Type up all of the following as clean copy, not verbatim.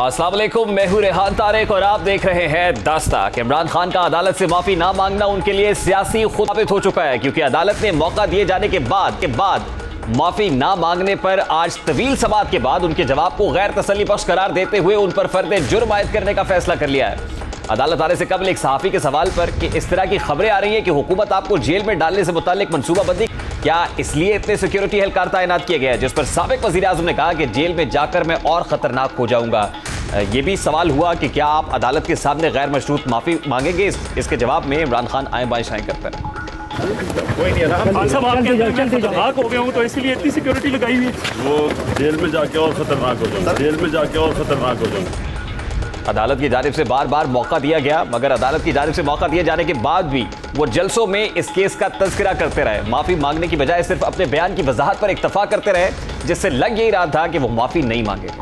अस्सलाम वालेकुम, मैं हूं रेहान तारिक और आप देख रहे हैं दास्तां। इमरान खान का अदालत से माफी ना मांगना उनके लिए सियासी खुद साबित हो चुका है, क्योंकि अदालत ने मौका दिए जाने के बाद माफी ना मांगने पर आज तवील समाअत के बाद उनके जवाब को गैर तसल्ली बख्श करार देते हुए उन पर फर्द जुर्म आयद करने का फैसला कर लिया है। अदालत आने से कबल एक सहाफी के सवाल पर कि इस तरह की खबरें आ रही हैं कि हुकूमत आपको जेल में डालने से मुताल्लिक मनसूबाबंदी, क्या इसलिए इतने सिक्योरिटी एहलकार तैनात किए गए हैं, जिस पर साबिक वज़ीर आज़म ने कहा कि जेल में जाकर मैं और खतरनाक हो जाऊंगा। ये भी सवाल हुआ कि क्या आप अदालत के सामने गैर मशरूत माफी मांगेंगे। इसके जवाब में इमरान खान आए बाएं शाएं करते हैं। कोई नहीं है खान साहब, आपके अंदर मैं खतरनाक हो गया हूँ तो इसलिए इतनी सिक्योरिटी लगाई हुई है। वो जेल में जाके और खतरनाक हो जाऊंगा, जेल में जाके और खतरनाक हो जाऊंगा। अदालत की जानिब से बार बार मौका दिया गया, मगर अदालत की जानिब से मौका दिए जाने के बाद भी वो जलसों में इस केस का तज़किरा करते रहे। माफी मांगने की बजाय सिर्फ अपने बयान की वजाहत पर इक्तफा करते रहे, जिससे लग यही रहा था कि वो माफी नहीं मांगे।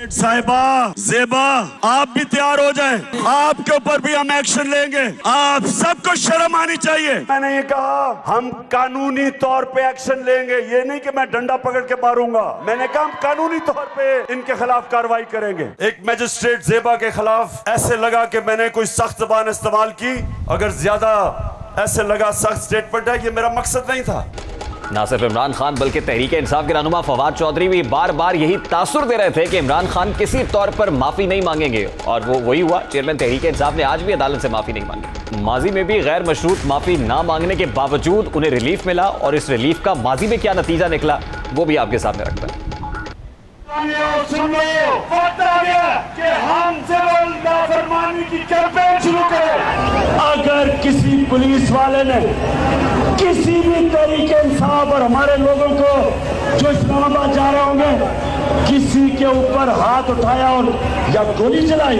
साहिबा, ज़ेबा, आप भी तैयार हो जाएं, आपके ऊपर भी हम एक्शन लेंगे। आप सबको शर्म आनी चाहिए। मैंने ये कहा हम कानूनी तौर पे एक्शन लेंगे, ये नहीं कि मैं डंडा पकड़ के मारूंगा। मैंने कहा हम कानूनी तौर पे इनके खिलाफ कार्रवाई करेंगे। एक मजिस्ट्रेट ज़ेबा के खिलाफ ऐसे लगा कि मैंने कोई सख्त ज़बान इस्तेमाल की, अगर ज्यादा ऐसे लगा सख्त स्टेटमेंट है, ये मेरा मकसद नहीं था। ना सिर्फ इमरान खान बल्कि तहरीक इंसाफ के रहनुमा फवाद चौधरी भी बार बार यही तासुर दे रहे थे कि इमरान खान किसी तौर पर माफी नहीं मांगेंगे, और वो वही हुआ। चेयरमैन तहरीक इंसाफ ने आज भी अदालत से माफी नहीं मांगी। माजी में भी गैर मशरूत माफी ना मांगने के बावजूद उन्हें रिलीफ मिला, और इस रिलीफ का माजी में क्या नतीजा निकला वो भी आपके सामने रखता है। सुन लो, वक्त आ गया कि हम सिविल नाफरमानी की कैंपेन शुरू करें। अगर किसी पुलिस वाले ने किसी भी तरीके इंसाफ और हमारे लोगों को जो इस्लामाबाद जा रहे होंगे किसी के ऊपर हाथ उठाया और या गोली चलाई,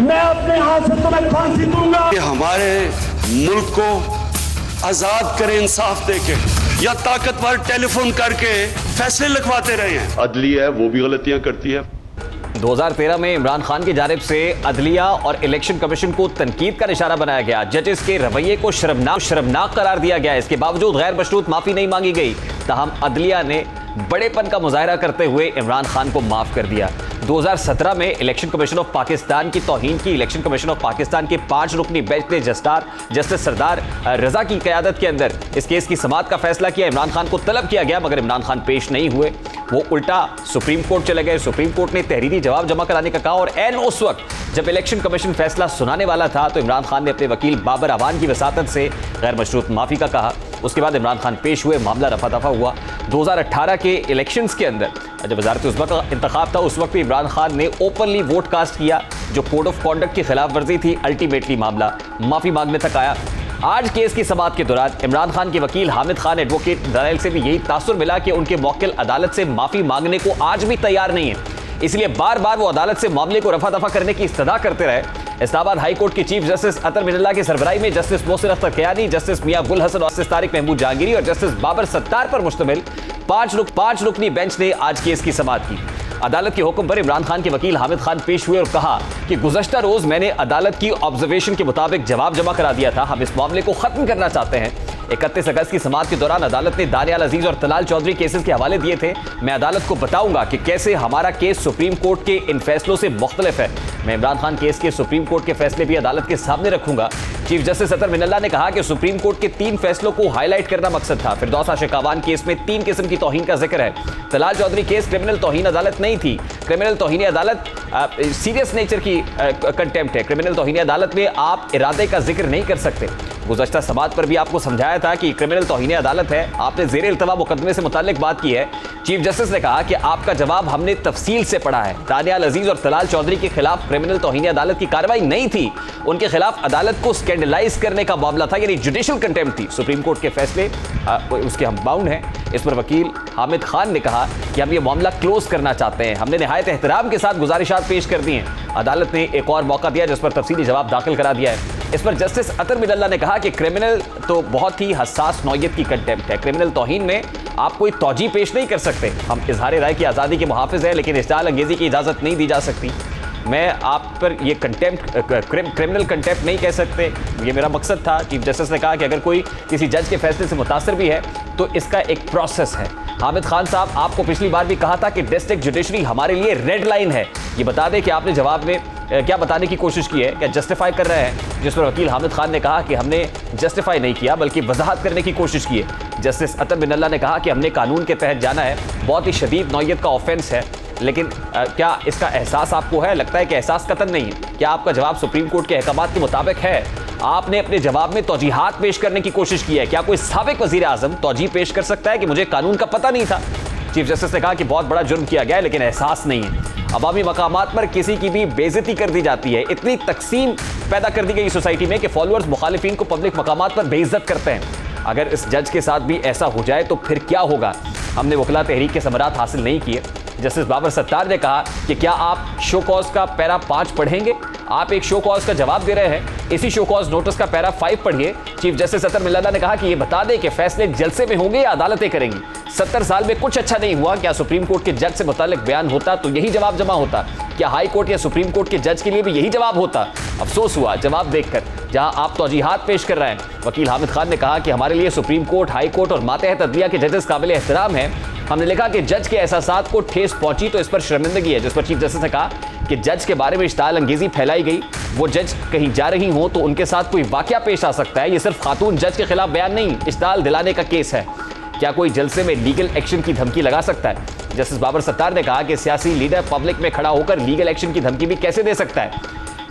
मैं अपने हाथ से तुम्हें फांसी दूंगा। हमारे मुल्क को आजाद करें इंसाफ देके, या ताकतवर टेलीफोन करके फैसले लिखवाते रहे हैं। अदलिया है वो भी गलतियां करती है। 2013 में इमरान खान की जानिब से अदलिया और इलेक्शन कमीशन को तनकीद का निशाना बनाया गया। जजेस के रवैये को शर्मनाक करार दिया गया। इसके बावजूद गैर मशरूत माफी नहीं मांगी गई, ताहम अदलिया ने बड़ेपन का मुजाहरा करते हुए इमरान खान को माफ कर दिया। 2017 में इलेक्शन कमीशन ऑफ पाकिस्तान की तौहीन की इलेक्शन कमीशन ऑफ पाकिस्तान के 5 रुकनी बेंच ने जस्टिस सरदार रजा की क़यादत के अंदर इस केस की समाअत का फैसला किया। इमरान खान को तलब किया गया, मगर इमरान खान पेश नहीं हुए। वो उल्टा सुप्रीम कोर्ट चले गए। सुप्रीम कोर्ट ने तहरीरी जवाब जमा कराने का कहा, और एन उस वक्त जब इलेक्शन कमीशन फैसला सुनाने वाला था तो इमरान खान ने अपने वकील बाबर अवान की वसातत से गैर मशरूत माफी का कहा। उसके बाद इमरान खान पेश हुए, मामला रफा दफा हुआ। 2018 के इलेक्शंस के अंदर जब वजारत उज़्मा का इंतखाब था, उस वक्त भी इमरान खान ने ओपनली वोट कास्ट किया, जो कोड ऑफ कॉन्डक्ट की खिलाफ वर्जी थी। अल्टीमेटली मामला माफी मांगने तक आया। आज केस की समाअत के दौरान इमरान खान के वकील हामिद खान एडवोकेट दलाइल से भी यही तासुर मिला कि उनके मौक्किल अदालत से माफी मांगने को आज भी तैयार नहीं है, इसलिए बार बार वो अदालत से मामले को रफा दफा करने की इस्तदा करते रहे। इस्लामाबाद हाई कोर्ट की चीफ जस्टिस अतर मिनल्ला की सरबराही में जस्टिस मोहसिन अख्तर कियानी, जस्टिस मियां गुल हसन, जस्टिस तारिक महमूद जहांगीरी और जस्टिस बाबर सत्तार पर मुश्तमिल 5 रुकनी बेंच ने आज केस की समाअत की। अदालत के हुक्म पर इमरान खान के वकील हामिद खान पेश हुए और कहा कि गुज़श्ता रोज मैंने अदालत की ऑब्जर्वेशन के मुताबिक जवाब जमा करा दिया था, हम इस मामले को खत्म करना चाहते हैं। 31 अगस्त की समाअत के दौरान अदालत ने दानियाल अजीज और तलाल चौधरी केसेस के हवाले दिए थे। मैं अदालत को बताऊंगा कि कैसे हमारा केस सुप्रीम कोर्ट के इन फैसलों से मुख्तलिफ है। मैं इमरान खान केस के सुप्रीम कोर्ट के फैसले भी अदालत के सामने रखूंगा। चीफ जस्टिस अतर मिनल्ला ने कहा कि सुप्रीम कोर्ट के 3 फैसलों को हाईलाइट करना मकसद था। फिरदौस आशिक अवान केस में 3 किस्म की तौहीन का जिक्र है। तलाल चौधरी केस क्रिमिनल तौहीन अदालत नहीं थी। क्रिमिनल तौहीन अदालत सीरियस नेचर की कंटेम्प्ट है। क्रिमिनल तौहीन अदालत में आप इरादे का जिक्र नहीं कर सकते। गुज़श्ता समाअत पर भी आपको समझाया था कि क्रिमिनल तौहीन अदालत है, आपने ज़ेर इल्तवा मुकदमे से मुताल्लिक बात की है। चीफ जस्टिस ने कहा कि आपका जवाब हमने तफसील से पढ़ा है। दानियाल अजीज और तलाल चौधरी के खिलाफ क्रिमिनल तौहीन अदालत की कार्रवाई नहीं थी, उनके खिलाफ अदालत को स्कैंडलाइज करने का मामला था, यानी जुडिशल कंटेम्प्ट थी। सुप्रीम कोर्ट के फैसले उसके हम बाउंड हैं। इस पर वकील हामिद खान ने कहा कि हम ये मामला क्लोज करना चाहते हैं। हमने निहायत एहतराम के साथ गुजारिशात पेश कर दी हैं। अदालत ने एक और मौका दिया जिस पर तफसीली जवाब दाखिल करा दिया है। इस पर जस्टिस अतर मिनल्ला ने कहा कि क्रिमिनल तो बहुत ही हसास नौयत की कंटेम्प्ट है। क्रिमिनल तौहीन में आप कोई तौजी पेश नहीं कर सकते। हम इजहार राय की आज़ादी के मुहाफिज हैं, लेकिन इस्तेमाल अंगेजी की इजाज़त नहीं दी जा सकती। मैं आप पर ये कंटेम्प्ट क्रिमिनल कंटेम्प्ट नहीं कह सकते, ये मेरा मकसद था। चीफ जस्टिस ने कहा कि अगर कोई किसी जज के फैसले से मुतासर भी है तो इसका एक प्रोसेस है। हामिद खान साहब, आपको पिछली बार भी कहा था कि डिस्ट्रिक्ट जुडिशरी हमारे लिए रेड लाइन है। ये बता दें कि आपने जवाब में क्या बताने की कोशिश की है, क्या जस्टिफाई कर रहे हैं? जिस पर वकील हामिद खान ने कहा कि हमने जस्टिफाई नहीं किया बल्कि वजाहत करने की कोशिश की है। जस्टिस अतर बिन अल्लाह ने कहा कि हमने कानून के तहत जाना है, बहुत ही शदीद नौयत का ऑफेंस है, लेकिन क्या इसका एहसास आपको है? लगता है कि एहसास कतन नहीं है। क्या आपका जवाब सुप्रीम कोर्ट के अहकामात के मुताबिक है? आपने अपने जवाब में तौजीहात पेश करने की कोशिश की है। क्या कोई साबिक वजीर आजम तौजीह पेश कर सकता है कि मुझे कानून का पता नहीं था? चीफ जस्टिस ने कहा कि बहुत बड़ा जुर्म किया गया है लेकिन एहसास नहीं है। अवामी मकामात पर किसी की भी बेइज्जती कर दी जाती है। इतनी तकसीम पैदा कर दी गई सोसाइटी में कि फॉलोअर्स मुखालिफिन को पब्लिक मकामात पर बेइज्जत करते हैं। अगर इस जज के साथ भी ऐसा हो जाए तो फिर क्या होगा? हमने वकला तहरीक के समरात हासिल नहीं किए। जस्टिस बाबर सत्तार ने कहा कि क्या आप शो कॉज का पैरा 5 पढ़ेंगे? आप एक शो कॉज का जवाब दे रहे हैं, इसी शो कॉज नोटिस का पैरा 5 पढ़िए। चीफ जस्टिस अतर बिन अल्लाह ने कहा कि ये बता दें कि फैसले जलसे में होंगे या अदालतें करेंगी। 70 साल में कुछ अच्छा नहीं हुआ। क्या सुप्रीम कोर्ट के जज से मुतालिक बयान होता तो यही जवाब जमा होता? क्या हाई कोर्ट या सुप्रीम कोर्ट के जज के लिए भी यही जवाब होता? अफसोस हुआ जवाब देखकर, जहां आप तौजीहात पेश कर रहे हैं। वकील हामिद खान ने कहा कि हमारे लिए सुप्रीम कोर्ट, हाई कोर्ट और मातहत अदलिया के जजेस काबिल एहतराम है। हमने लिखा कि जज के एहसासात को ठेस पहुंची तो इस पर शर्मिंदगी है। जिस पर चीफ जस्टिस ने कहा कि जज के बारे में इश्ताल अंगेजी फैलाई गई। वो जज कहीं जा रही हो तो उनके साथ कोई वाकया पेश आ सकता है। ये सिर्फ खातून जज के खिलाफ बयान नहीं, इश्ताल दिलाने का केस है। क्या कोई जलसे में लीगल एक्शन की धमकी लगा सकता है? जस्टिस बाबर सत्तार ने कहा कि सियासी लीडर पब्लिक में खड़ा होकर लीगल एक्शन की धमकी भी कैसे दे सकता है?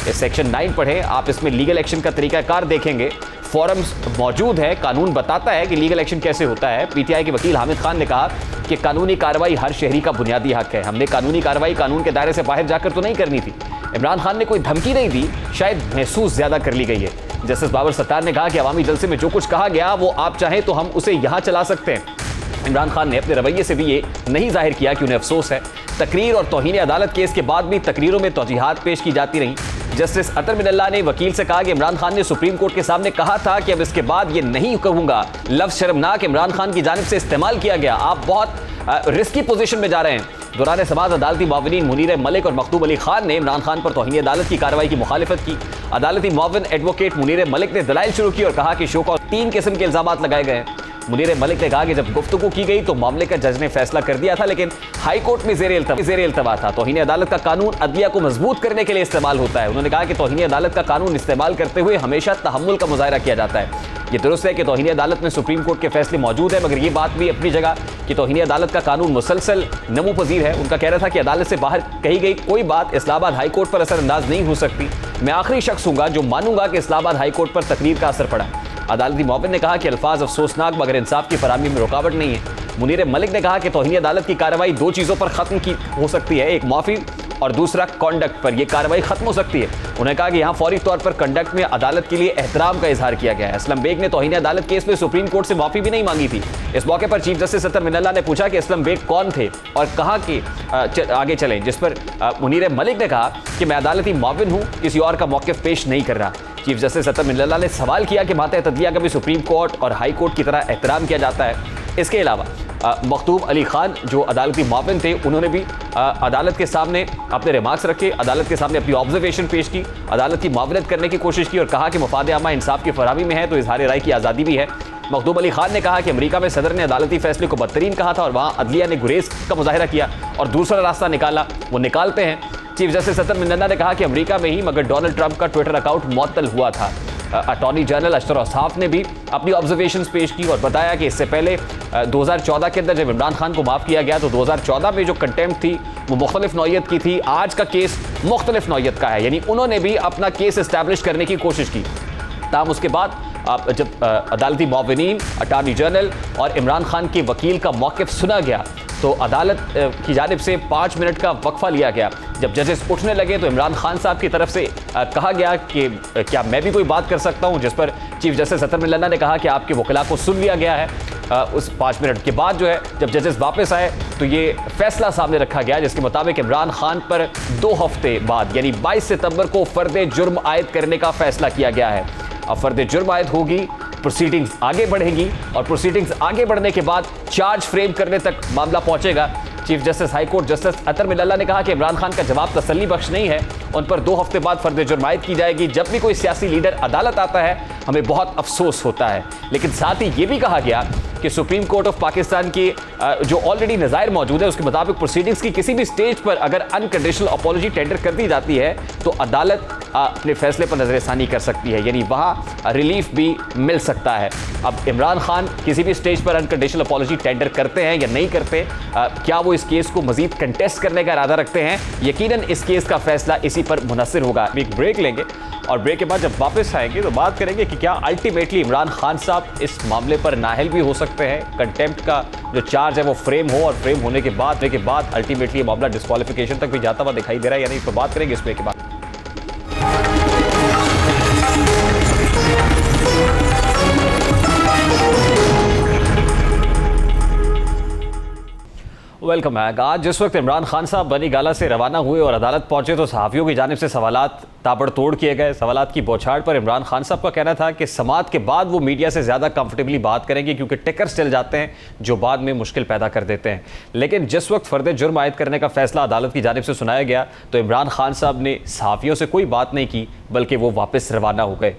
इस सेक्शन 9 पढ़ें, आप इसमें लीगल एक्शन का तरीकाकार देखेंगे। फॉरम्स मौजूद है, कानून बताता है कि लीगल एक्शन कैसे होता है। पीटीआई के वकील हामिद खान ने कहा कि कानूनी कार्रवाई हर शहरी का बुनियादी हक है। हमने कानूनी कार्रवाई कानून के दायरे से बाहर जाकर तो नहीं करनी थी। इमरान खान ने कोई धमकी नहीं दी, शायद महसूस ज्यादा कर ली गई है। जस्टिस बाबर सत्तार ने कहा कि अवामी जलसे में जो कुछ कहा गया वो आप चाहें तो हम उसे यहां चला सकते हैं। इमरान खान ने अपने रवैये से भी ये नहीं जाहिर किया कि उन्हें अफसोस है। तकरीर और तौहीन अदालत केस के बाद भी तकरीरों में तौजीहात पेश की जाती रहीं। जस्टिस अतर बिन अल्लाह ने वकील से कहा कि इमरान खान ने सुप्रीम कोर्ट के सामने कहा था कि अब इसके बाद ये नहीं कहूंगा। लफ्ज़ शर्मनाक इमरान खान की जानिब से इस्तेमाल किया गया। आप बहुत रिस्की पोजीशन में जा रहे हैं। दौरान समाअत अदालती मुआविनीन मुनीर मलिक और मखदूम अली खान ने इमरान खान पर तौहीन अदालत की कार्रवाई की मुखालिफत की। अदालती मुआविन एडवोकेट मुनीर मलिक ने दलाइल शुरू की और कहा कि शो कॉज 3 किस्म के इल्जामात लगाए गए हैं। मुनीर मलिक ने कहा कि जब गुफ्तगू की गई तो मामले का जज ने फैसला कर दिया था, लेकिन हाई कोर्ट में ज़ेर इल्तवा था। तौहीन अदालत का कानून अदलिया को मजबूत करने के लिए इस्तेमाल होता है। उन्होंने कहा कि तौहीन अदालत का कानून इस्तेमाल करते हुए हमेशा तहम्मुल का मुजाहरा किया जाता है। ये दुरुस्त है कि तौहीन अदालत में सुप्रीम कोर्ट के फैसले मौजूद है, मगर ये बात भी अपनी जगह कि तौहीन अदालत का कानून मुसलसल नमू पजीर है। उनका कहना था कि अदालत से बाहर कही गई कोई बात इस्लामाबाद हाई कोर्ट पर असरअंदाज नहीं हो सकती। मैं आखिरी शख्स हूंगा जो मानूंगा कि इस्लामाबाद हाई कोर्ट पर तकरीर का असर पड़ा। अदालती मुआविन ने कहा कि अल्फाज अफसोसनाक मगर इंसाफ की फराहमी में रुकावट नहीं है। मुनीर मलिक ने कहा कि तौहीन अदालत की कार्रवाई 2 चीज़ों पर ख़त्म की हो सकती है, एक माफ़ी और दूसरा कॉन्डक्ट पर। यह कार्रवाई खत्म हो सकती है। उन्होंने कहा कि यहाँ फौरी तौर पर कंडक्ट में अदालत के लिए एहतराम का इजहार किया गया है। असलम बेग ने तौहीन अदालत केस में सुप्रीम कोर्ट से माफ़ी भी नहीं मांगी थी। इस मौके पर चीफ जस्टिस अतर बिन अल्लाह ने पूछा कि असलम बेग कौन थे और कहाँ के आगे चलें, जिस पर मुनीर मलिक ने कहा कि मैं अदालती मुआविन हूँ, किसी और का मौक़िफ़ पेश नहीं कर रहा। चीफ जस्टिस अतर बिन अल्लाह ने सवाल किया कि मातहत अदलिया का भी सुप्रीम कोर्ट और हाई कोर्ट की तरह एहतराम किया जाता है। इसके अलावा मखदूम अली खान जो अदालती मुआविन थे, उन्होंने भी अदालत के सामने अपने रिमार्क्स रखे, अदालत के सामने अपनी ऑब्जर्वेशन पेश की, अदालत की मुआवनत करने की कोशिश की और कहा कि मफाद आमा इंसाफ की फराहमी में है तो इजहार राय की आज़ादी भी है। मखदूम अली खान ने कहा कि अमेरिका में सदर ने अदालती फैसले को बदतरीन कहा था और वहाँ अदलिया ने गुरेज का मुजाहरा किया और दूसरा रास्ता निकाला, वो निकालते हैं। चीफ जस्टिस अतर बिन अल्लाह ने कहा कि अमेरिका में ही मगर डोनाल्ड ट्रंप का ट्विटर अकाउंट मुअत्तल हुआ था। अटॉर्नी जनरल अशर औसाफ ने भी अपनी ऑब्जर्वेशंस पेश की और बताया कि इससे पहले 2014 के अंदर जब इमरान खान को माफ़ किया गया तो 2014 में जो कंटेम्प्ट थी वो मुख्तलिफ नौयत की थी। आज का केस मुख्तलिफ नौयत का है, यानी उन्होंने भी अपना केस इस्टेब्लिश करने की कोशिश की। ताहम उसके बाद जब अदालती मुआविनीन, अटॉर्नी जनरल और इमरान खान के वकील का मौक़िफ़ सुना गया तो अदालत की जानिब से 5 मिनट का वक्फा लिया गया। जब जजेस उठने लगे तो इमरान खान साहब की तरफ से कहा गया कि क्या मैं भी कोई बात कर सकता हूं, जिस पर चीफ जस्टिस अतर बिन अल्लाह ने कहा कि आपके वकीला को सुन लिया गया है। उस 5 मिनट के बाद जो है जब जजेस वापस आए तो ये फैसला सामने रखा गया जिसके मुताबिक इमरान खान पर 2 हफ्ते बाद यानी 22 सितंबर को फ़र्द जुर्म आयद करने का फैसला किया गया है। अब फ़र्द जुर्म आयद होगी, प्रोसीडिंग्स आगे बढ़ेंगी और प्रोसीडिंग्स आगे बढ़ने के बाद चार्ज फ्रेम करने तक मामला पहुंचेगा। Chief justice high court justice Atar Bin Allah ने कहा कि इमरान खान का जवाब तसल्ली बख्श नहीं है उन पर 2 हफ्ते बाद फर्द जुर्म आयद की जाएगी। जब भी कोई सियासी लीडर अदालत आता है हमें बहुत अफसोस होता है, लेकिन साथ ही ये भी कहा गया कि सुप्रीम कोर्ट ऑफ पाकिस्तान की जो ऑलरेडी नज़ायर मौजूद है उसके मुताबिक प्रोसीडिंग्स की किसी भी स्टेज पर अगर अनकंडीशनल अपॉलजी टेंडर कर दी जाती है तो अदालत अपने फैसले पर नजरसानी कर सकती है, यानी वहाँ रिलीफ भी मिल सकता है। अब इमरान खान किसी भी स्टेज पर अनकंडीशनल अपॉलजी टेंडर करते हैं या नहीं करते, क्या वो इस केस को मजीद कंटेस्ट करने का इरादा रखते हैं, यकीनन इस केस का फैसला इसी पर मुनहसर होगा। एक ब्रेक लेंगे और ब्रेक के बाद जब वापस आएंगे तो बात करेंगे कि क्या अल्टीमेटली इमरान खान साहब इस मामले पर नाअहल भी हो सकते हैं, कंटेम्प्ट का जो चार्ज है वो फ्रेम हो और फ्रेम होने के बाद अल्टीमेटली ये मामला डिस्क्वालिफिकेशन तक भी जाता हुआ दिखाई दे रहा है, यानी इस पर बात करेंगे इस ब्रेक के बाद। Welcome back. आज जिस वक्त इमरान खान साहब बनी गाला से रवाना हुए और अदालत पहुंचे तो सहाफ़ियों की जानिब से सवालात ताबड़तोड़ किए गए। सवालात की बौछार पर इमरान खान साहब का कहना था कि समाअत के बाद वो मीडिया से ज़्यादा कंफर्टेबली बात करेंगे क्योंकि टिकर्स चल जाते हैं जो बाद में मुश्किल पैदा कर देते हैं। लेकिन जिस वक्त फर्द जुर्म आयद करने का फैसला अदालत की जानिब से सुनाया गया तो इमरान खान साहब ने सहाफ़ियों से कोई बात नहीं की, बल्कि वो वापस रवाना हो गए।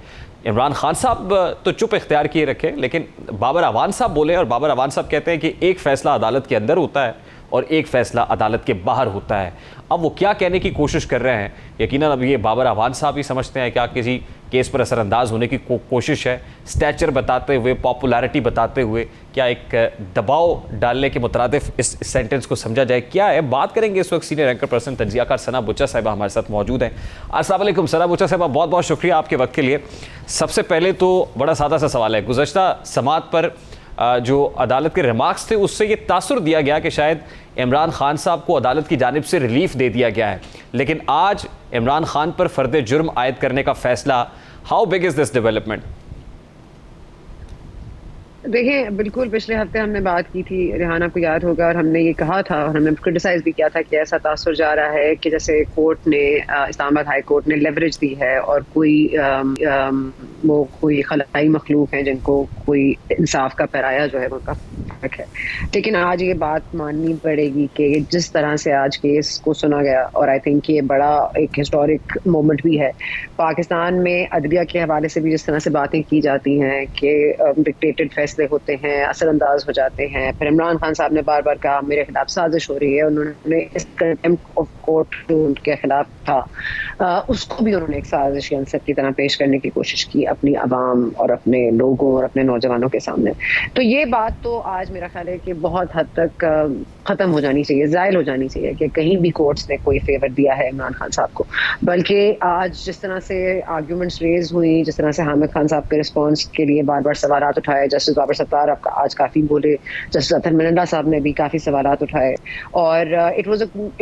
इमरान खान साहब तो चुप इख्तियार किए रखे, लेकिन बाबर अवान साहब बोले और बाबर अवान साहब कहते हैं कि एक फ़ैसला अदालत के अंदर होता है और एक फ़ैसला अदालत के बाहर होता है। अब वो क्या कहने की कोशिश कर रहे हैं, यकीनन अब ये बाबर अवान साहब ही समझते हैं क्या किसी केस पर असरअंदाज होने की कोशिश है, स्टैचर बताते हुए, पॉपुलैरिटी बताते हुए, क्या एक दबाव डालने के मुतरादिफ इस सेंटेंस को समझा जाए, क्या है? बात करेंगे इस वक्त सीनियर एंकर पर्सन तंजियाकार सना बुच्चा साहिबा हमारे साथ मौजूद हैं। अस्सलाम वालेकुम सना बुच्चा साहिबा, बहुत बहुत शुक्रिया आपके वक्त के लिए। सबसे पहले तो बड़ा सादा सा सवाल है, गुज़श्ता समाअत पर जो अदालत के रिमार्क्स थे उससे ये तासुर दिया गया कि शायद इमरान खान साहब को अदालत की जानिब से रिलीफ दे दिया गया है, लेकिन आज इमरान खान पर फर्द जुर्म आयद करने का फैसला, how big is this development? देखिए, बिल्कुल पिछले हफ्ते हमने बात की थी, रिहाना को याद होगा, और हमने ये कहा था और हमने क्रिटिसाइज भी किया था कि ऐसा तासुर जा रहा है कि जैसे कोर्ट ने, इस्लामाबाद हाई कोर्ट ने लेवरेज दी है और कोई खलाई मखलूक हैं जिनको कोई इंसाफ का पैराया जो है वो उनका फर्क है। लेकिन आज ये बात माननी पड़ेगी कि जिस तरह से आज केस को सुना गया, और आई थिंक ये बड़ा एक हिस्टोरिक मोमेंट भी है पाकिस्तान में, अदलिया के हवाले से भी जिस तरह से बातें की जाती हैं कि डिक्टेटेड फैसले होते हैं, असरअंदाज हो जाते हैं। फिर इमरान खान साहब ने बार बार कहा मेरे खिलाफ साजिश हो रही है, उन्होंने इस कंटेम्प्ट ऑफ कोर्ट जो उनके खिलाफ था उसको भी उन्होंने एक साजिश आंसर की तरह पेश करने की कोशिश की अपनी अवाम और अपने लोगों और अपने नौजवानों के सामने। तो ये बात तो आज मेरा ख्याल है कि बहुत हद तक ख़त्म हो जानी चाहिए, ज़ायल हो जानी चाहिए कि कहीं भी कोर्ट्स ने कोई फेवर दिया है इमरान खान साहब को। बल्कि आज जिस तरह से आर्ग्यूमेंट्स रेज हुई, जिस तरह से हामिद खान साहब के रिस्पॉन्स के लिए बार बार सवालात उठाए, जस्टिस बाबर सत्तार आज काफ़ी बोले, जस्टिस अतर मिनंदा साहब ने भी काफ़ी सवालात उठाए, और it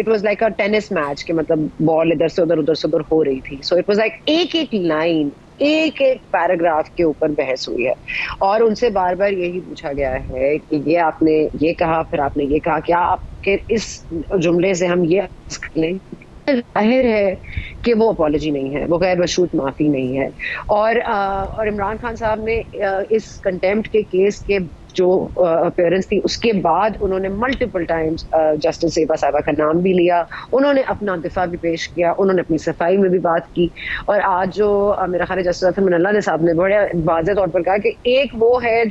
was like a tennis match कि मतलब बॉल इधर से उधर हो रही थी। सो इट वाज लाइक एक लाइन, एक पैराग्राफ के ऊपर बहस हुई है और उनसे बार बार यही पूछा गया है कि ये आपने ये कहा, फिर आपने ये कहा, क्या आपके इस जुमले से हम ये लें? जाहिर है कि वो अपॉलजी नहीं है, वो गैर मशरूत माफ़ी नहीं है। और इमरान खान साहब ने इस कंटेम्प्ट के केस के जो अपीयरेंस थी उसके बाद उन्होंने मल्टीपल टाइम्स जस्टिस ज़ेबा साहिबा का नाम भी लिया, उन्होंने अपना दिफा भी पेश किया, उन्होंने अपनी सफाई में भी बात की। और आज जो मेरा ख्याल है जस्टिस अतर मिनंदा साहब ने बड़े वाज़ेह तौर पर कहा कि एक वो है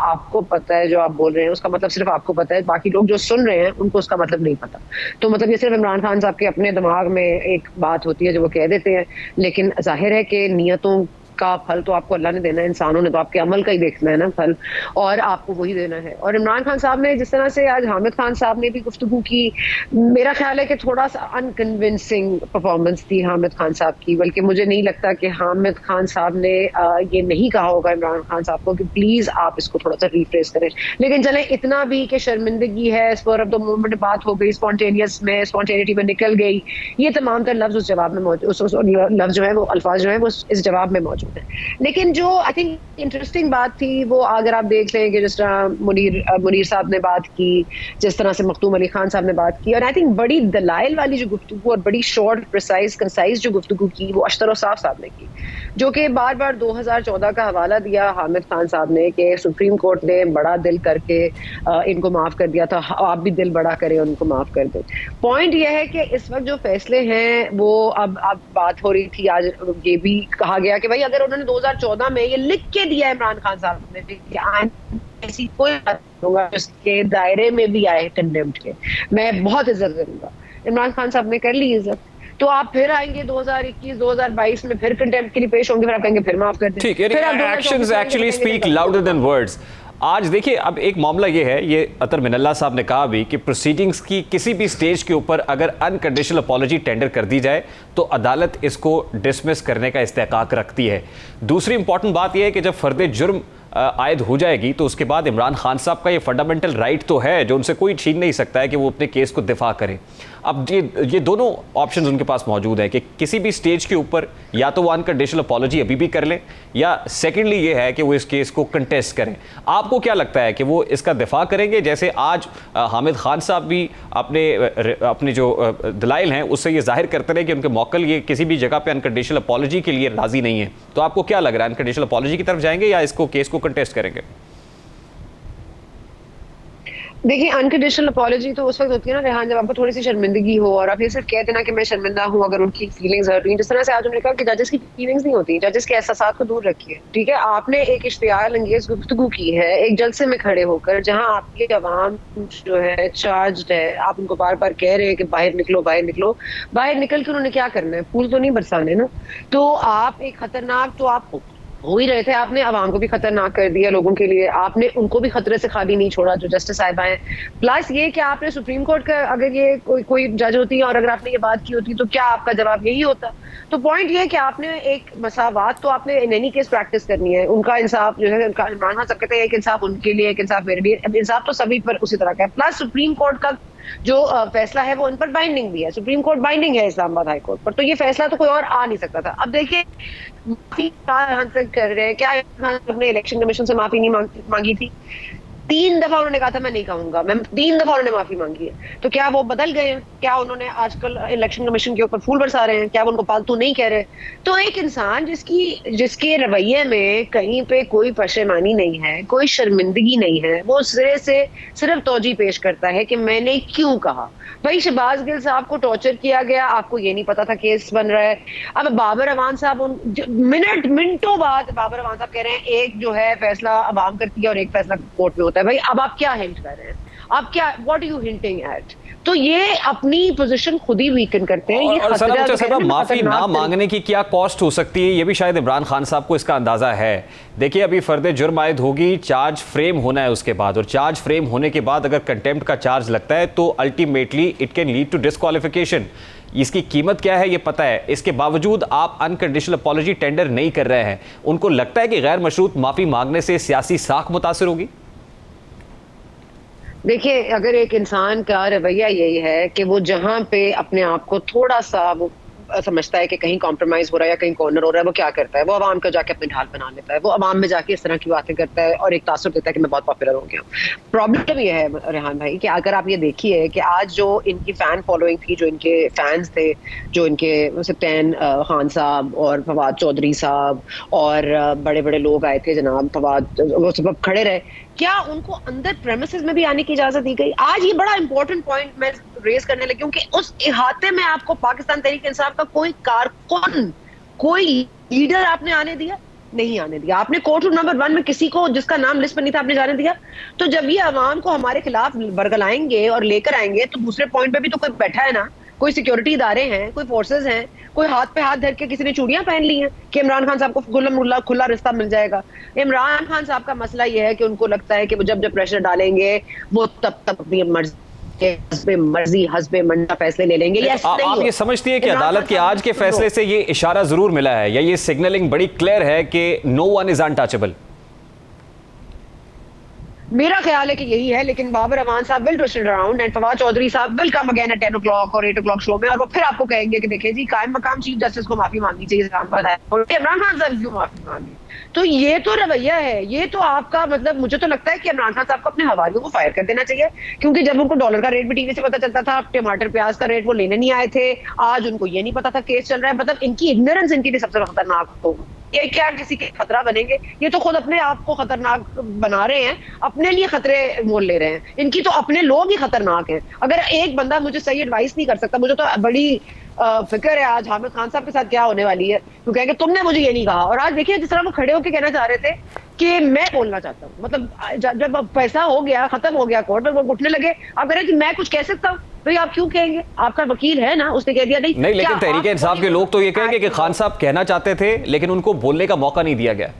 आपको पता है जो आप बोल रहे हैं उसका मतलब सिर्फ आपको पता है, बाकी लोग जो सुन रहे हैं उनको उसका मतलब नहीं पता। तो मतलब ये सिर्फ इमरान खान साहब के अपने दिमाग में एक बात होती है जो वो कह देते हैं, लेकिन जाहिर है कि नियतों का फल तो आपको अल्लाह ने देना है, इंसानों ने तो आपके अमल का ही देखना है ना फल, और आपको वही देना है। और इमरान खान साहब ने जिस तरह से आज हामिद खान साहब ने भी गुफ्तगू की, मेरा ख्याल है कि थोड़ा सा अनकन्विंसिंग परफॉर्मेंस थी हामिद खान साहब की, बल्कि मुझे नहीं लगता कि हामिद खान साहब ने ये नहीं कहा होगा इमरान खान साहब को कि प्लीज़ आप इसको थोड़ा सा रिफ्रेश करें। लेकिन चले इतना भी कि शर्मिंदगी है, स्पर ऑफ द मोमेंट बात हो गई, स्पॉन्टेनिटी में निकल गई, ये तमाम तर लफ्ज़ उस जवाब में मौजूद, लफ्ज़ जो है वो अल्फाज जो है वो इस जवाब में मौजूद मौजूद है। लेकिन जो आई थिंक इंटरेस्टिंग बात थी वो अगर आप देख लें कि जिस तरह मुनीर साहब ने बात की, जिस तरह से मखदूम अली खान साहब ने बात की, और आई थिंक बड़ी दलाइल वाली जो गुफ्तगू और बड़ी शॉर्ट प्रिसाइज कंसाइज जो गुफ्तगू की वो अशतर औसाफ साहब ने की, जो कि बार बार 2014 का हवाला दिया हामिद खान साहब ने कि सुप्रीम कोर्ट ने बड़ा दिल करके इनको माफ कर दिया था, आप भी दिल बड़ा करें उनको माफ कर दें। पॉइंट यह है कि इस वक्त जो फैसले हैं वो अब बात हो रही थी, आज ये भी कहा गया कि भाई अगर उन्होंने 2014 में ये लिख के दिया इमरान खान साहब ने कि ऐसी कोई बात होगा जिसके दायरे में भी आए कंडेम्ड के, मैं बहुत इज्जत करूंगा। इमरान खान साहब ने कर ली इज्जत, तो आप फिर आएंगे 2021 2022 में फिर कंटेम्प्ट के लिए पेश होंगे, फिर आप कहेंगे फिर माफ कर दें। ठीक है, actions actually speak louder than words. आज देखिए, अब एक मामला ये है, ये अतर मिनल्ला साहब ने कहा भी कि प्रोसीडिंग्स की किसी भी स्टेज के ऊपर अगर अनकंडीशनल अपॉलॉजी टेंडर कर दी जाए तो अदालत इसको डिसमिस करने का इस्तेकाक रखती है। दूसरी इंपॉर्टेंट बात यह है कि जब फर्द जुर्म आयद हो जाएगी तो उसके बाद इमरान खान साहब का ये फंडामेंटल राइट तो है जो उनसे कोई छीन नहीं सकता है कि वो अपने केस को दिफा करें। अब ये दोनों ऑप्शंस उनके पास मौजूद है कि किसी भी स्टेज के ऊपर या तो वो अनकंडीशनल अपॉलॉजी अभी भी कर लें, या सेकेंडली ये है कि वो इस केस को कंटेस्ट करें। आपको क्या लगता है कि वो इसका दिफा करेंगे, जैसे आज हामिद खान साहब भी अपने जो दलाइल हैं उससे ये जाहिर करते रहे कि उनके मौक्किल ये किसी भी जगह पे अनकंडीशनल अपॉलॉजी के लिए राजी नहीं है, तो आपको क्या लग रहा है, अनकंडीशनल अपॉलॉजी की तरफ जाएंगे या इसको केस को कंटेस्ट करेंगे? देखिए, अनकंडीशनल अपॉलॉजी तो उस वक्त होती है ना रेहान, जब आपको थोड़ी सी शर्मिंदगी हो और आप ये सिर्फ कहते ना कि मैं शर्मिंदा हूँ अगर उनकी फीलिंग्स हर्ट हुई। जिस तरह से आज उन्होंने कहा कि जजेस की फीलिंग्स नहीं होती, जजेस के एहसासात को दूर रखिए। ठीक है, आपने एक इश्तियाल अंगेज गुफ्तगू की है एक जलसे में खड़े होकर, जहाँ आपकी अवाम जो है चार्ज्ड है, आप उनको बार बार कह रहे हैं कि बाहर निकलो बाहर निकलो। बाहर निकल के उन्होंने क्या करना है, फूल तो नहीं बरसाने ना। तो आप एक खतरनाक, तो आप हो ही रहे थे, आपने आवाम को भी खतरनाक कर दिया लोगों के लिए, आपने उनको भी खतरे से खाली नहीं छोड़ा जो जस्टिस साहिबा हैं। प्लस ये कि आपने सुप्रीम कोर्ट का अगर ये कोई जज होती है और अगर आपने ये बात की होती तो क्या आपका जवाब यही होता? तो पॉइंट ये है कि आपने एक मसावात तो आपने इन एनी केस प्रैक्टिस करनी है। उनका इंसाफ जो है, इमरान खान सब कहते हैं एक इंसाफ उनके लिए, एक इंसाफ मेरे लिए, इंसाफ तो सभी पर उसी तरह का है। प्लस सुप्रीम कोर्ट का जो फैसला है वो उन पर बाइंडिंग भी है, सुप्रीम कोर्ट बाइंडिंग है इस्लामाबाद हाई कोर्ट पर, तो ये फैसला तो कोई और आ नहीं सकता था। अब देखिए माफी कर रहे हैं, क्या अपने इलेक्शन कमीशन से माफी नहीं मांगी थी? 3 दफा उन्होंने कहा था मैं नहीं कहूंगा, मैं 3 दफा उन्होंने माफी मांगी है। तो क्या वो बदल गए हैं? क्या उन्होंने आजकल इलेक्शन कमीशन के ऊपर फूल बरसा रहे हैं? क्या वो उनको पालतू नहीं कह रहे? तो एक इंसान जिसके रवैये में कहीं पे कोई पशेमानी नहीं है, कोई शर्मिंदगी नहीं है, वो सिरे से सिर्फ तौजी पेश करता है कि मैंने क्यों कहा। भाई शहबाज गिल साहब को टॉर्चर किया गया, आपको ये नहीं पता था केस बन रहा है। अब बाबर अवान साहब मिनटों बाद बाबर अवान साहब कह रहे हैं एक जो है फैसला अवाम करती है और एक फैसला कोर्ट में होता है। भाई अब आप क्या हिंट कर रहे हैं? आप क्या, what are you hinting at? तो ये अपनी पोजीशन खुद ही वीकन करते हैं। ये और साहब माफी ना मांगने की क्या कॉस्ट हो सकती है, ये भी शायद इमरान खान साहब को इसका अंदाजा है। देखिए, अभी फर्द जुर्म आयद होगी, चार्ज फ्रेम होना है उसके बाद, और चार्ज फ्रेम होने के बाद अगर कंटेम्प्ट का चार्ज लगता है तो ultimately it can lead to disqualification. इसकी कीमत क्या है ये पता है, इसके बावजूद आप अनकंडीशनल अपॉलॉजी टेंडर नहीं कर रहे हैं। उनको लगता है कि गैर मशरूत माफी मांगने से सियासी साख मुतासिर होगी? देखिए, अगर एक इंसान का रवैया यही है कि वो जहां पे अपने आप को थोड़ा सा वो समझता है कि कहीं कॉम्प्रोमाइज हो रहा है या कहीं कॉर्नर हो रहा है, वो क्या करता है? वो आवाम का जाके अपने ढाल बना लेता है, वो आवाम में जाके इस तरह की बातें करता है और एक तासुर देता है कि मैं बहुत पॉपुलर हो गया। प्रॉब्लम ये है रेहान भाई कि अगर आप ये देखिए कि आज जो इनकी फैन फॉलोइंग थी, जो इनके फैंस थे, जो इनके सत्यान खान साहब और फवाद चौधरी साहब और बड़े बड़े लोग आए थे, जनाब फवाद, वो सब खड़े रहे, क्या उनको अंदर प्रेमिसेस में भी आने की इजाजत दी गई? आज ये बड़ा इंपॉर्टेंट पॉइंट मैं रेज करने लगी हूँ कि उस इहाते में आपको पाकिस्तान तहरीक इंसाफ का कोई कारकुन, कोई लीडर आपने आने दिया? नहीं आने दिया। आपने कोर्ट रूम नंबर 1 में किसी को जिसका नाम लिस्ट पर नहीं था आपने जाने दिया? तो जब ये अवाम को हमारे खिलाफ बरगलाएंगे और लेकर आएंगे तो दूसरे पॉइंट पे भी तो कोई बैठा है ना, कोई सिक्योरिटी इदारे हैं, कोई फोर्सेस हैं, कोई हाथ पे हाथ धर के किसी ने चूड़ियां पहन ली हैं कि इमरान खान साहब को खुला रिश्ता मिल जाएगा। इमरान खान साहब का मसला ये है कि उनको लगता है कि वो जब जब प्रेशर डालेंगे वो तब अपनी मर्जी हस्बे मंडा फैसले ले लेंगे। आप ये समझती है कि अदालत के आज के फैसले से ये इशारा जरूर मिला है या ये सिग्नलिंग बड़ी क्लियर है कि नो वन इज अनटचेबल? मेरा ख्याल है कि यही है, लेकिन बाबर रहमान साहब will twist it around and Fawad Chaudhry साहब will come again eight 10 o'clock और 8 o'clock शो में, और वो फिर आपको कहेंगे कि देखिए जी कायम मकाम चीफ जस्टिस को माफी मांगनी चाहिए, और इमरान खान साहब क्यों माफी मांगी। तो ये तो रवैया है, ये तो आपका मतलब, मुझे तो लगता है कि इमरान खान साहब को अपने हवालियों को फायर कर देना चाहिए, क्योंकि जब उनको डॉलर का रेट भी टीवी से पता चलता था, टमाटर प्याज का रेट वो लेने नहीं आए थे, आज उनको ये नहीं पता था केस चल रहा है। मतलब इनकी इग्नोरेंस इनके लिए सबसे खतरनाक हो, ये क्या किसी के खतरा बनेंगे, ये तो खुद अपने आप को खतरनाक बना रहे हैं, अपने लिए खतरे मोल ले रहे हैं। इनकी तो अपने लोग ही खतरनाक हैं। अगर एक बंदा मुझे सही एडवाइस नहीं कर सकता, मुझे तो बड़ी फिक्र है आज हामिद खान साहब के साथ क्या होने वाली है, तो कहेंगे तुमने मुझे ये नहीं कहा। और आज देखिए जिस तरह वो खड़े होकर कहना चाह रहे थे कि मैं बोलना चाहता हूँ, मतलब जब पैसा हो गया, खत्म हो गया कोर्ट में, वो उठने लगे, आप कह रहे हैं कि मैं कुछ कह सकता हूँ, भाई आप क्यों कहेंगे, आपका वकील है ना, उसने कह दिया नहीं। लेकिन तहरीक इंसाफ के लोग तो ये कहेंगे कि खान साहब कहना चाहते थे लेकिन उनको बोलने का मौका नहीं दिया गया।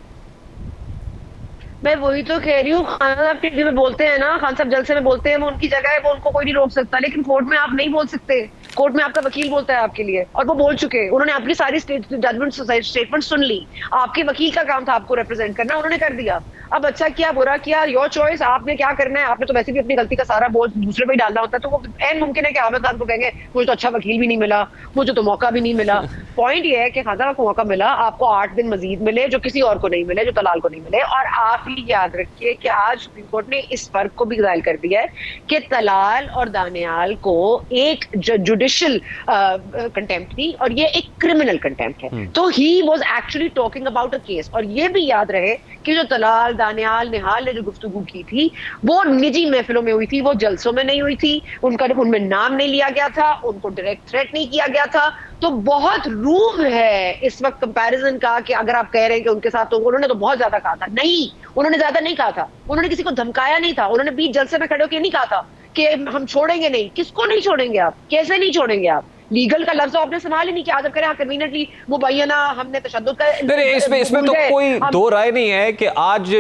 मैं वही तो कह रही हूँ, खान साहब टीवी में बोलते हैं ना, खान साहब जलसे में बोलते हैं, वो उनकी जगह है, वो उनको कोई नहीं रोक सकता, लेकिन कोर्ट में आप नहीं बोल सकते। कोर्ट में आपका वकील बोलता है आपके लिए, और वो बोल चुके, उन्होंने अपनी सारी जजमेंट स्टेटमेंट सुन ली, आपके वकील का काम था आपको रिप्रेजेंट करना, उन्होंने कर दिया। अब अच्छा किया बुरा किया, योर चॉइस, आपने क्या करना है। आपने तो वैसे भी अपनी गलती का सारा बोझ दूसरे पे ही डालना होता है, तो वो एन मुमकिन है कि हामिद खान को कहेंगे मुझे तो अच्छा वकील भी नहीं मिला, मुझे तो मौका भी नहीं मिला। पॉइंट ये है कि खान साहब को मौका मिला, आपको 8 दिन मजीद मिले जो किसी और को नहीं मिले, जो तलाल को नहीं मिले। और आप ही याद रखिए कि आज सुप्रीम कोर्ट ने इस फर्क को भी जाहिर कर दिया है कि तलाल और दानियाल को एक जुडिशियल कंटेम्प्ट थी और ये एक क्रिमिनल कंटेम्प्ट है। तो he was actually talking about a case. और ये भी याद रहे कि जो तलाल, दानियाल, निहाल ने जो गुफ्तगू की थी वो निजी महफिलों में हुई थी, वो जलसों में नहीं हुई थी, उनका उनमें नाम नहीं लिया गया था, उनको डायरेक्ट थ्रेट नहीं किया गया था। तो बहुत रूम है इस वक्त कंपैरिजन का कि अगर आप कह रहे हैं कि उनके साथ तो उन्होंने तो बहुत ज्यादा कहा था, नहीं, उन्होंने ज्यादा नहीं कहा था, उन्होंने किसी को धमकाया नहीं था, उन्होंने बीच जलसे में खड़े होकर नहीं कहा था कि हम छोड़ेंगे नहीं। किसको नहीं छोड़ेंगे आप, कैसे नहीं छोड़ेंगे आप? लीगल का लफ्ज आपने संभाल ही नहीं किया। जब करें कन्वीनियंटली मुबैना हमने तशद्दुद का, इसमें तो कोई दो राय नहीं है कि आज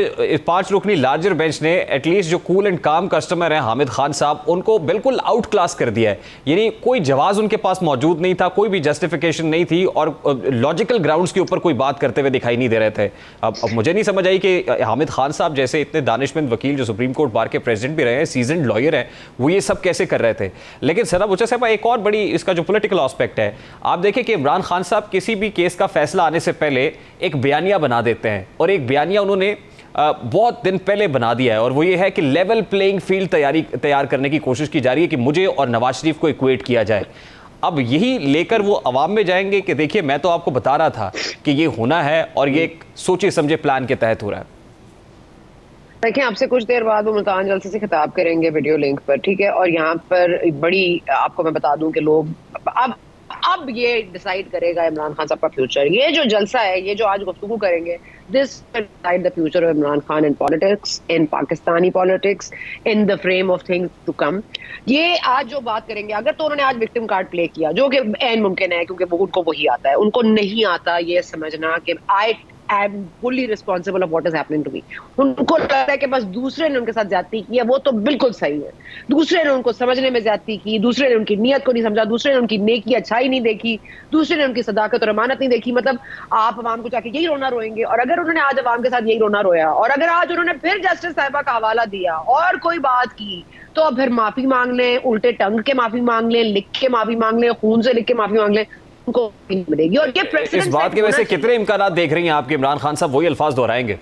5 रुकनी लार्जर बेंच ने एटलीस्ट जो कूल एंड काम कस्टमर है हामिद खान साहब, उनको बिल्कुल आउट क्लास कर दिया है। यानी कोई जवाब उनके पास मौजूद नहीं था, कोई भी जस्टिफिकेशन नहीं थी और लॉजिकल ग्राउंड्स के ऊपर कोई बात करते हुए दिखाई नहीं दे रहे थे। अब मुझे नहीं समझ आई कि हामिद खान साहब जैसे इतने दानिशमंद वकील जो सुप्रीम कोर्ट बार के प्रेसिडेंट भी रहे हैं, सीजन्ड लॉयर हैं, वो ये सब कैसे कर रहे थे। लेकिन सना बुच्चा साहब एक और बड़ी इसका जो पॉलिटिकल एस्पेक्ट है, आप देखिए कि इमरान खान साहब किसी भी केस का फैसला आने से पहले एक बयानिया बना देते हैं और एक बयानिया उन्होंने बहुत दिन पहले बना दिया है और वो ये है कि लेवल प्लेइंग फील्ड तैयार करने की कोशिश की जा रही है कि मुझे और नवाज शरीफ को इक्वेट किया जाए। अब यही लेकर वो अवाम में जाएंगे कि देखिए मैं तो आपको बता रहा था कि ये होना है और ये एक सोचे समझे प्लान के तहत हो रहा है। देखिए आपसे कुछ देर बाद वो मुल्तान जलसे से खिताब करेंगे वीडियो लिंक पर, ठीक है। और यहाँ पर बड़ी आपको मैं बता दूं कि लोग अब ये डिसाइड करेगा इमरान खान साहब का फ्यूचर। ये जो जलसा है, ये जो आज गुफ्तगू करेंगे, this decide the future of Imran Khan in politics, in Pakistani politics, in the frame of things to come. ये आज जो बात करेंगे, अगर तो उन्होंने आज विक्टिम कार्ड प्ले किया, जो कि ऐन मुमकिन है क्योंकि वो उनको वही आता है, उनको नहीं आता ये समझना कि I am fully responsible of what is happening to me. उनको लगता है कि बस दूसरे ने उनके साथ ज्यादती की है, वो तो बिल्कुल सही है। दूसरे ने उनको समझने में ज्यादती की, दूसरे ने उनकी नीयत को नहीं समझा, दूसरे ने उनकी नेकी अच्छाई नहीं देखी, दूसरे ने उनकी सदाकत और अमानत नहीं देखी। मतलब आप अवाम को जाके यही रोना रोएंगे। और अगर उन्होंने आज अवाम के साथ यही रोना रोया और अगर आज उन्होंने फिर जस्टिस साहिबा का हवाला दिया और कोई बात की, तो अब फिर माफी मांग लें, उल्टे टंग के माफी मांग लें, लिख के माफी मांग लें, खून से लिख के माफी मांग लें, उनको मिलेगी। और ये इस बात के वैसे कितने इम्कानात देख रही हैं आपके इमरान खान साहब वही अल्फाज दोहराएंगे?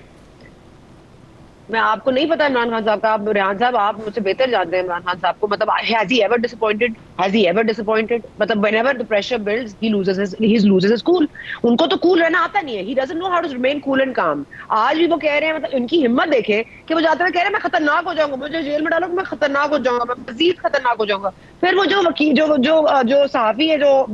मैं आपको नहीं पता इमरान खान साहब का, आप रेहान साहब आप मुझसे बेहतर जानते हैं इमरान खान साहब को। मतलब has he ever disappointed, has he ever disappointed? मतलब whenever the pressure builds he loses his cool. उनको तो कूल रहना आता नहीं है, he doesn't know how to remain cool and calm. आज भी वो कह रहे हैं, मतलब इनकी हिम्मत देखे कि वो जाते हुए कह रहे हैं मैं खतरनाक हो जाऊंगा, मुझे जेल में डालोगे मैं खतरनाक हो जाऊंगा, मैं मजीद खतरनाक हो जाऊंगा। फिर वो जो वकील जो सहाफी है जो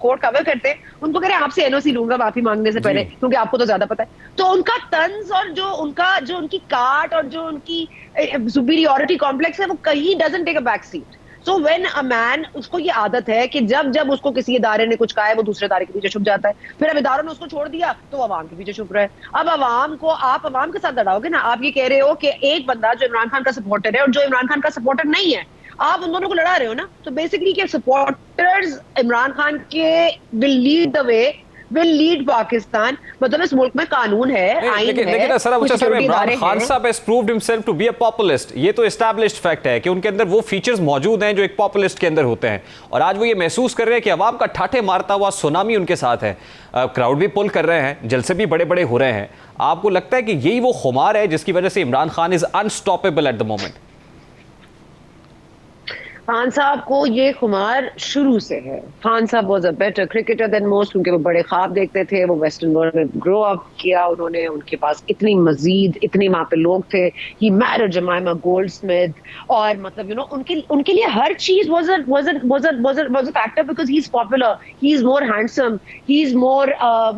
कोर्ट कवर करते हैं, उनको कह रहे हैं आपसे एनओसी लूंगा माफी मांगने से पहले क्योंकि आपको तो ज्यादा पता है। तो उनका तंज और जो उनकी काट और जो उनकी सुपीरियरिटी कॉम्प्लेक्स है, वो कहीं doesn't take a back seat. So when a man, उसको ये आदत है कि जब उसको किसी इदारे ने कुछ कहा है, वो दूसरे इदारे के पीछे छुप जाता है। फिर अब इदारों ने उसको छोड़ दिया तो अवाम के पीछे छुप रहा है। अब अवाम को आप अवाम के साथ लड़ाओगे ना। आप ये कह रहे हो कि एक बंदा जो इमरान खान का सपोर्टर है और जो इमरान खान का सपोर्टर नहीं है, आप उन दोनों को लड़ा रहे हो ना। तो बेसिकली के सपोर्टर्स इमरान खान के will lead the way will lead Pakistan. मतलब इस मुल्क में कानून है, आइन है, लेकिन सर कुछ security इमरान इदारे खान हैं। साहब has proved himself to be a populist। ये तो एस्टैब्लिश्ड फैक्ट है कि उनके अंदर वो फीचर्स मौजूद हैं जो एक पॉपुलिस्ट के अंदर होते हैं, और आज वो ये महसूस कर रहे हैं कि अवाम का ठाठे मारता हुआ सुनामी उनके साथ है। क्राउड भी पुल कर रहे हैं, जलसे भी बड़े बड़े हो रहे हैं। आपको लगता है कि यही वो खुमार है जिसकी वजह से Imran Khan is unstoppable at the moment? Khan साहब को ये खुमार शुरू से है। खान साहब was a better cricketer than most, क्योंकि वो बड़े ख्वाब देखते थे, वो वेस्टर्न वर्ल्ड में ग्रो अप किया उन्होंने, उनके पास इतनी मजीद इतने वहाँ पे लोग थे। ही मैरिड जमाइमा गोल्डस्मिथ, और मतलब यू नो उनके लिए हर चीज was a factor, because he is popular, he is more handsome, he is more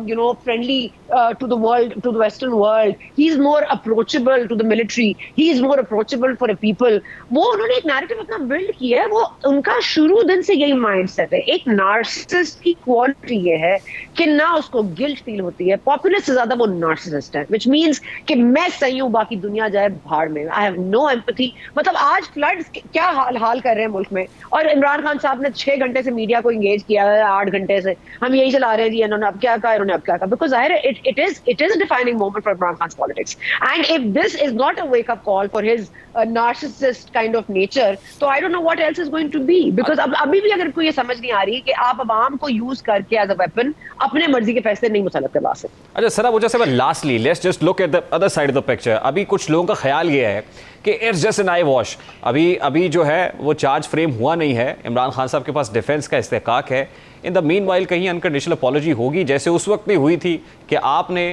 you know friendly to the world, to the western world, he is more approachable to the military, he is more approachable for the people. वो उन्होंने एक narrative अपना build किया है, वो उनका शुरू दिन से यही माइंडसेट है। एक नार्सिसिस्ट की क्वालिटी ये है कि ना उसको गिल्ट फील होती है, पॉपुलिस्ट से ज्यादा वो नार्सिसिस्ट है, व्हिच मींस कि मैं सही हूं, बाकी दुनिया जाए भाड़ में। I have no empathy. मतलब आज फ्लड्स क्या हाल कर रहे हैं मुल्क में, और इमरान खान साहब ने 6 घंटे से मीडिया को एंगेज किया है, 8 घंटे से हम यही चला रहे हैं जी, इन्होंने अब क्या कहा, इन्होंने अब क्या कहा, because it is a defining moment for Imran Khan's politics, and if this is not a wake up call for his narcissist kind of nature, तो I don't know what else is going to be, because अब अभी भी अगर कोई ये समझ नहीं आ रही कि आप अवाम को यूज करके एज अ वेपन अपने मर्जी के फैसले नहीं मुसल्लत करवा सकते। अच्छा सर, वो जैसे lastly let's just look at the other side of the picture. अभी कुछ लोगों का ख्याल ये है कि it's just an eye wash. अभी जो है वो चार्ज फ्रेम हुआ नहीं है, इमरान खान साहब के पास डिफेंस का इस्तेकाक है। इन द मीन वाइल कहीं अनकंडीशनल अपॉलॉजी होगी, जैसे उस वक्त भी हुई थी कि आपने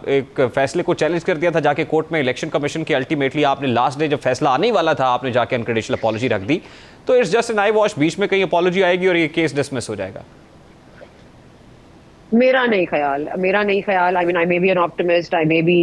एक फैसले को चैलेंज कर दिया था जाके कोर्ट में इलेक्शन कमीशन के। अल्टीमेटली आपने लास्ट डे जब फैसला आने ही वाला था, आपने जाके अनकंडीशनल अपॉलॉजी रख दी। तो it's just an eye wash, बीच में कहीं अपॉलॉजी आएगी और ये केस डिसमिस हो जाएगा। मेरा नहीं ख्याल। I mean, I may be an optimist, I may be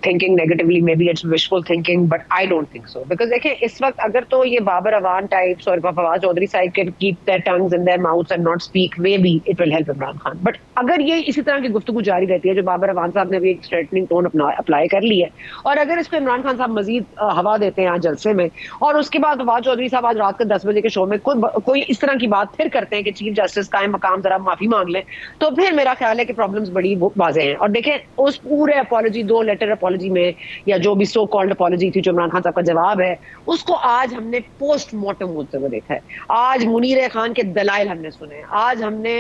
thinking negatively, maybe it's wishful thinking, but I don't think so. Because देखिए इस वक्त अगर तो ये बाबर अवान types और फवाद चौधरी साहब can keep their tongues in their mouths and not speak, maybe it will help Imran Khan. But अगर ये इसी तरह की गुफ्तगू जारी रहती है, जो बाबर अवान साहब ने भी एक स्ट्रेटनिंग टोन अप्लाई कर ली है, और अगर इसको इमरान खान साहब मजीद हवा देते हैं आज जलसे में, और उसके बाद फवाद चौधरी साहब आज रात के 10 बजे के शो में कोई इस तरह की बात फिर करते हैं कि चीफ जस्टिस कायम मकाम जरा माफी मांग लें, तो फिर मेरा ख्याल है कि प्रॉब्लम्स बड़ी वाज़ेह हैं। और देखें उस पूरे अपॉलॉजी, 2 लेटर अपॉलॉजी में, या जो भी सो कॉल्ड अपॉलॉजी थी जो इमरान खान साहब का जवाब है, उसको आज हमने पोस्ट मॉर्टम होते हुए देखा है। आज मुनीर खान के दलाइल हमने सुने, आज हमने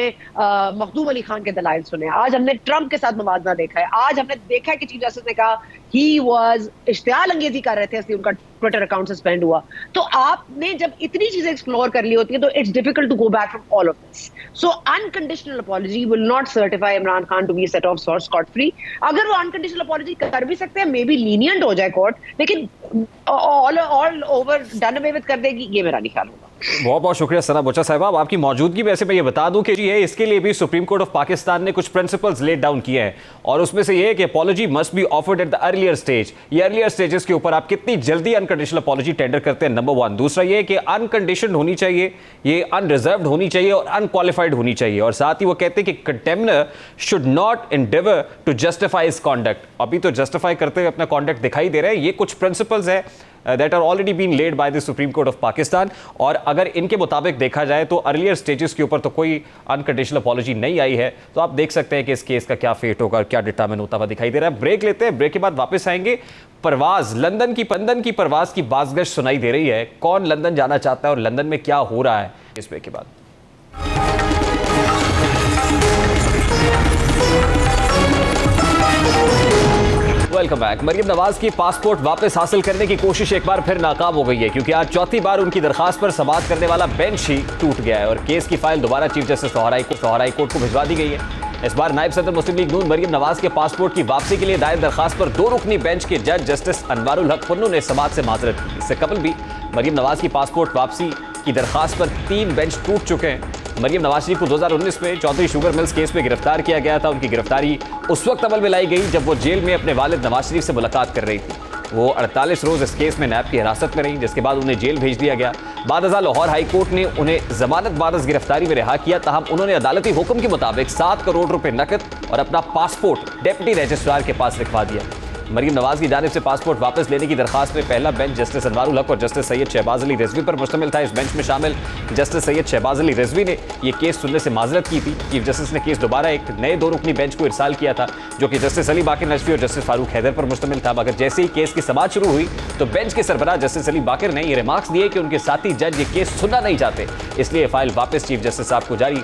मखदूम अली खान के दलाइल सुने, आज हमने ट्रंप के साथ मुवाजना देखा है, आज हमने देखा है कि चीफ जस्टिस ने कहा ही वाज इश्तियाल अंगेजी कर रहे थे, इसलिए उनका ट्विटर अकाउंट सस्पेंड हुआ। तो आपने जब इतनी चीजें एक्सप्लोर कर ली होती है, तो it's difficult to go back from all of this. So unconditional apology will not certify Imran Khan to be set off sort scot free. अगर वो अनकंडीशनल अपॉलजी कर भी सकते हैं, मे बी लीनियंट हो जाए कोर्ट, लेकिन all over done away with कर देगी, ये मेरा नहीं ख्याल होगा। बहुत बहुत शुक्रिया सना बच्चा साहब, आपकी मौजूदगी। वैसे मैं ये बता दूं कि ये इसके लिए भी सुप्रीम कोर्ट ऑफ पाकिस्तान ने कुछ प्रिंसिपल्स लेट डाउन किए हैं, और उसमें से ये है कि apology must be offered at the earlier stage. ये अर्लियर स्टेजेस के ऊपर आप कितनी जल्दी अनकंडीशनल अपॉलॉजी टेंडर करते हैं, नंबर 1। दूसरा ये कि अनकंडीशनड होनी चाहिए, ये अनरिजर्व्ड होनी चाहिए और अनक्वालिफाइड होनी चाहिए। और साथ ही वो कहते हैं कि contemnor should not endeavour to justify his conduct. अभी तो जस्टिफाई करते हुए अपना कॉन्डक्ट दिखाई दे रहे हैं। ये कुछ प्रिंसिपल्स है that are already being laid by the Supreme Court of Pakistan, और अगर इनके मुताबिक देखा जाए तो अर्लियर स्टेजेस के ऊपर तो कोई अनकंडीशनल अपॉलॉजी नहीं आई है। तो आप देख सकते हैं कि इस केस का क्या फेट होगा और क्या डिटरमिन होता हुआ दिखाई दे रहा है। ब्रेक लेते हैं, ब्रेक के बाद वापस आएंगे। परवाज, लंदन की परवाज की बाज़गश्त सुनाई दे रही है। कौन लंदन जाना चाहता है और लंदन में क्या हो रहा है, इस ब्रेक के बाद। Welcome back. मरियम नवाज की पासपोर्ट वापस हासिल करने की कोशिश एक बार फिर नाकाम हो गई है, क्योंकि आज चौथी बार उनकी दरखास्त पर समाअत करने वाला बेंच ही टूट गया है और केस की फाइल दोबारा चीफ जस्टिस लाहौर कोर्ट को भिजवा दी गई है। इस बार नायब सदर मुस्लिम लीग नून मरियम नवाज के पासपोर्ट की वापसी के लिए दायर दरखास्त पर 2 रुकनी बेंच के जज जस्टिस अनवारुल हक पन्नू ने समाअत से माजरत की। इससे कबल भी मरियम नवाज की पासपोर्ट वापसी की दरखास्त पर 3 बेंच टूट चुके हैं। मरियम नवाज शरीफ को 2019 में चौधरी शुगर मिल्स केस में गिरफ्तार किया गया था। उनकी गिरफ्तारी उस वक्त अमल में लाई गई जब वो जेल में अपने वालिद नवाज शरीफ से मुलाकात कर रही थी। वो 48 रोज इस केस में नैब की हिरासत में रही, जिसके बाद उन्हें जेल भेज दिया गया। बाद लाहौर हाई कोर्ट ने उन्हें जमानत बारस गिरफ्तारी में रिहा किया। ताहम उन्होंने अदालती हुक्म के मुताबिक 7 करोड़ रुपए नकद और अपना पासपोर्ट डिप्टी रजिस्ट्रार के पास लिखवा दिया। मरीम नवाज की जानिब से पासपोर्ट वापस लेने की दरखास्त में पहला बेंच जस्टिस अनवारुल हक और जस्टिस सैयद शहबाज अली रिजवी पर मुश्तमिल था। इस बेंच में शामिल जस्टिस सैयद शहबाज अली रिजवी ने यह केस सुनने से माजरत की थी। चीफ जस्टिस ने केस दोबारा एक नए 2 रुकनी बेंच को इरसाल किया था, जो कि जस्टिस अली बाकिर नजफी और जस्टिस फारूक हैदर पर मुश्तमिल था। मगर जैसे ही केस की समाअत शुरू हुई तो बेंच के सरबराह जस्टिस अली बाकिर ने ये रिमार्क्स दिए कि उनके साथी जज ये केस सुनना नहीं चाहते, इसलिए फाइल वापस चीफ जस्टिस साहब को जारी।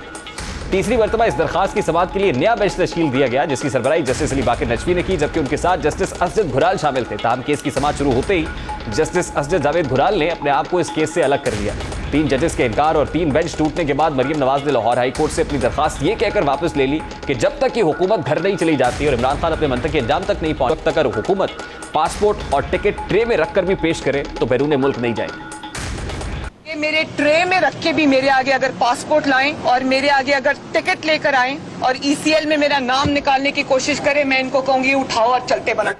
तीसरी मरतबा इस दरखास्त की समाअत के लिए नया बेंच तश्कील दिया गया, जिसकी सरबराही जस्टिस अली बाकिर नजफी ने की, जबकि उनके साथ जस्टिस असजद घुराल शामिल थे। ताहम केस की समाअत शुरू होते ही जस्टिस असजद जावेद घुराल ने अपने आप को इस केस से अलग कर लिया। 3 जजेस के इनकार और 3 बेंच टूटने के बाद मरीम नवाज ने लाहौर हाई कोर्ट से अपनी दरखास्त ये कहकर वापस ले ली कि जब तक ये हुकूमत घर नहीं चली जाती और इमरान खान अपने मंतक के अंजाम तक नहीं पहुंच, तब तक अगर हुकूमत पासपोर्ट और टिकट ट्रे में रखकर भी पेश करे तो बैरून मुल्क नहीं जाएगी। ये मेरे ट्रे में रख के भी मेरे आगे अगर पासपोर्ट लाएं और मेरे आगे अगर टिकट लेकर आएं और ECL में मेरा नाम निकालने की कोशिश करें, मैं इनको कहूंगी उठाओ और चलते बना।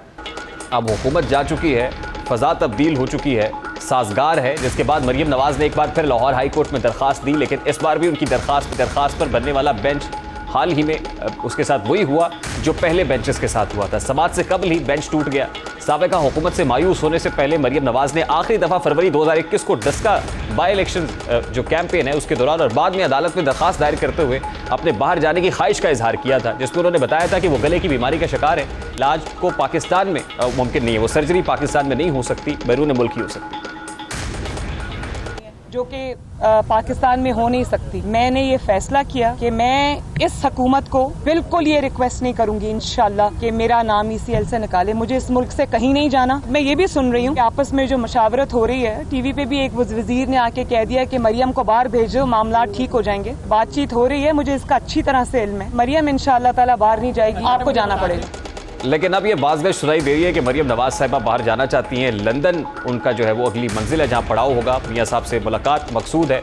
अब हुकूमत जा चुकी है, फजा तब्दील हो चुकी है, साजगार है, जिसके बाद मरीम नवाज ने एक बार फिर लाहौर हाई कोर्ट में दरखास्त दी, लेकिन इस बार भी उनकी दरखास्त पर बनने वाला बेंच हाल ही में उसके साथ वही हुआ जो पहले बेंचेस के साथ हुआ था। समाअत से कबल ही बेंच टूट गया। साबिका हुकूमत से मायूस होने से पहले मरीम नवाज ने आखिरी दफ़ा फरवरी 2021 को डस्का बाई इलेक्शन जो कैंपेन है उसके दौरान और बाद में अदालत में दरखास्त दायर करते हुए अपने बाहर जाने की ख्वाहिश का इजहार किया था, जिसमें उन्होंने बताया था कि वो गले की बीमारी का शिकार है, इलाज को पाकिस्तान में मुमकिन नहीं है, वो सर्जरी पाकिस्तान में नहीं हो सकती, बैरून मुल्क ही हो सकती, जो कि पाकिस्तान में हो नहीं सकती। मैंने ये फैसला किया कि मैं इस हुकूमत को बिल्कुल ये रिक्वेस्ट नहीं करूंगी इंशाल्लाह कि मेरा नाम ECL से निकाले। मुझे इस मुल्क से कहीं नहीं जाना। मैं ये भी सुन रही हूँ कि आपस में जो मशावरत हो रही है, टीवी पे भी एक वजीर ने आके कह दिया कि मरियम को बाहर भेजो, मामला ठीक हो जाएंगे। बातचीत हो रही है, मुझे इसका अच्छी तरह से इल्म है। मरियम इंशाल्लाह ताला बाहर नहीं जाएगी, आपको जाना पड़ेगा। लेकिन अब ये बाज़गश सुनाई दे रही है कि मरीम नवाज साहिबा बाहर जाना चाहती हैं। लंदन उनका जो है वो अगली मंजिल है जहाँ पड़ाव होगा। मियाँ साहब से मुलाकात मकसूद है।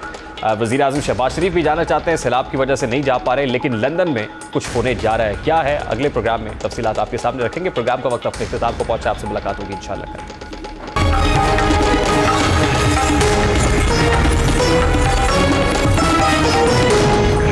वज़ीर आज़म शहबाज शरीफ भी जाना चाहते हैं, सैलाब की वजह से नहीं जा पा रहे, लेकिन लंदन में कुछ होने जा रहा है। क्या है अगले प्रोग्राम में तफसीलात आपके सामने रखेंगे। प्रोग्राम का वक्त अपने इख्तिताम को पहुँचा, आपसे मुलाकात होगी इंशाअल्लाह।